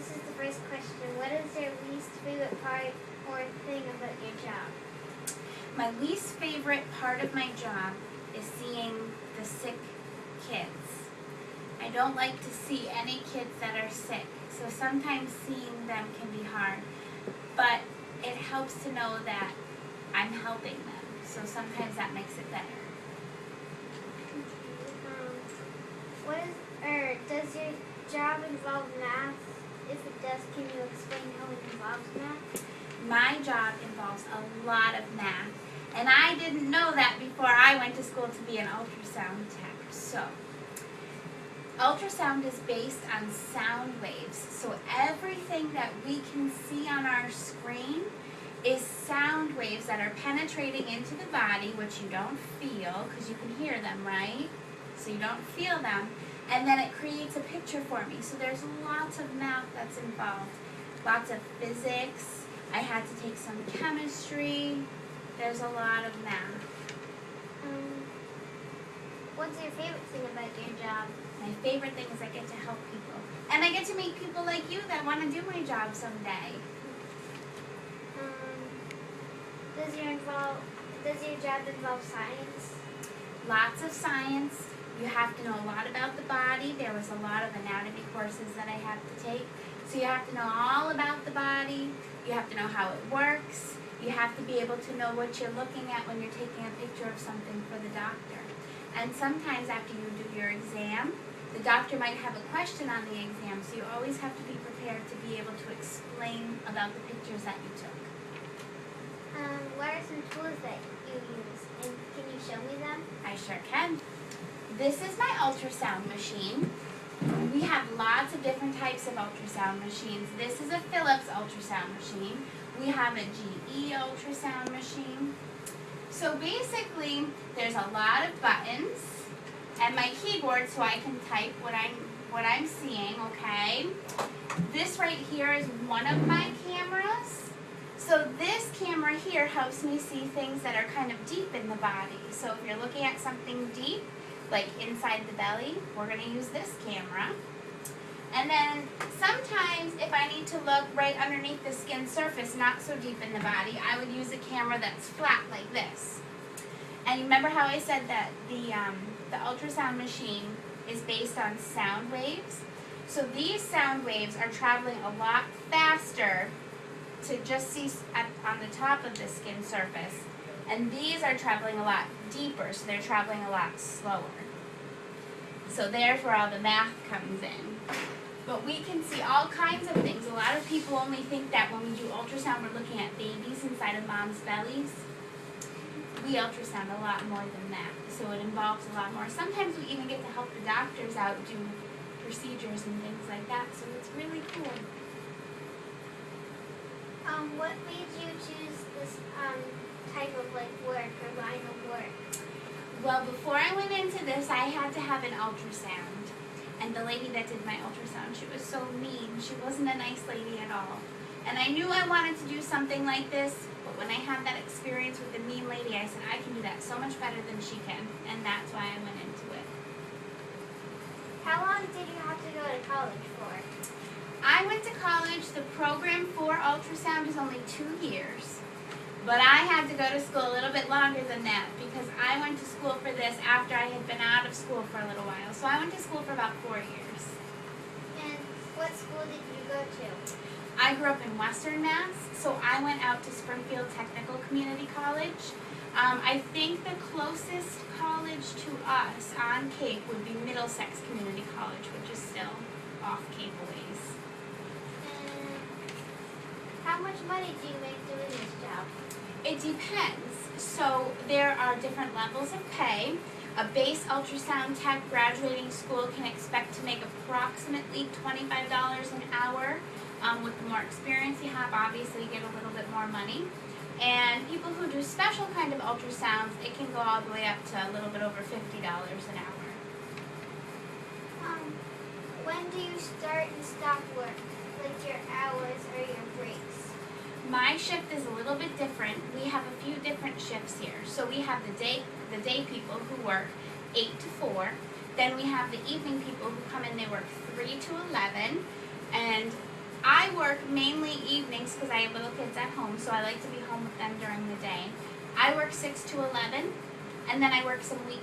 this is the first question. What is your least favorite part or thing about your job? My least favorite part of my job is seeing the sick kids. I don't like to see any kids that are sick, so sometimes seeing them can be hard. But it helps to know that I'm helping them, so sometimes that makes it better. Does your job involve math? If it does, can you explain how it involves math? My job involves a lot of math, and I didn't know that before I went to school to be an ultrasound tech. So, ultrasound is based on sound waves, so everything that we can see on our screen is sound waves that are penetrating into the body, which you don't feel because you can hear them, right? So you don't feel them, and then it creates a picture for me. So there's lots of math that's involved, lots of physics. I had to take some chemistry. There's a lot of math. What's your favorite thing about your job? My favorite thing is I get to help people, and I get to meet people like you that want to do my job someday. Does your job involve science? Lots of science. You have to know a lot about the body. There was a lot of anatomy courses that I had to take. So you have to know all about the body. You have to know how it works. You have to be able to know what you're looking at when you're taking a picture of something for the doctor. And sometimes after you do your exam, the doctor might have a question on the exam, so you always have to be prepared to be able to explain about the pictures that you took. What are some tools that you use, and can you show me them? I sure can. This is my ultrasound machine. We have lots of different types of ultrasound machines. This is a Philips ultrasound machine. We have a GE ultrasound machine. So basically, there's a lot of buttons and my keyboard so I can type what I'm seeing, okay? This right here is one of my cameras. So this camera here helps me see things that are kind of deep in the body. So if you're looking at something deep, like inside the belly, we're going to use this camera. And then sometimes if I need to look right underneath the skin surface, not so deep in the body, I would use a camera that's flat like this. And remember how I said that the ultrasound machine is based on sound waves? So these sound waves are traveling a lot faster to just see on the top of the skin surface. And these are traveling a lot deeper, so they're traveling a lot slower. So there's where all the math comes in. But we can see all kinds of things. A lot of people only think that when we do ultrasound, we're looking at babies inside of mom's bellies. We ultrasound a lot more than that, so it involves a lot more. Sometimes we even get to help the doctors out do procedures and things like that, so it's really cool. What made you choose this type of work or line of work? Well, before I went into this, I had to have an ultrasound. And the lady that did my ultrasound, she was so mean. She wasn't a nice lady at all. And I knew I wanted to do something like this, but when I had that experience with the mean lady, I said, I can do that so much better than she can. And that's why I went into it. How long did you have to go to college for? I went to college. The program for ultrasound is only 2 years. But I had to go to school a little bit longer than that because I went to school for this after I had been out of school for a little while. So I went to school for about 4 years. And what school did you go to? I grew up in Western Mass, so I went out to Springfield Technical Community College. I think the closest college to us on Cape would be Middlesex Community College, which is still off Cape a ways. And how much money do you make doing this job? It depends. So there are different levels of pay. A base ultrasound tech graduating school can expect to make approximately $25 an hour. With the more experience you have, obviously you get a little bit more money. And people who do special kind of ultrasounds, it can go all the way up to a little bit over $50 an hour. When do you start and stop work? Like your hours or your breaks? My shift is a little bit different. We have a few different shifts here. So we have the day people who work 8 to 4. Then we have the evening people who come in, they work 3 to 11. And I work mainly evenings because I have little kids at home, so I like to be home with them during the day. I work 6 to 11, and then I work some weekends.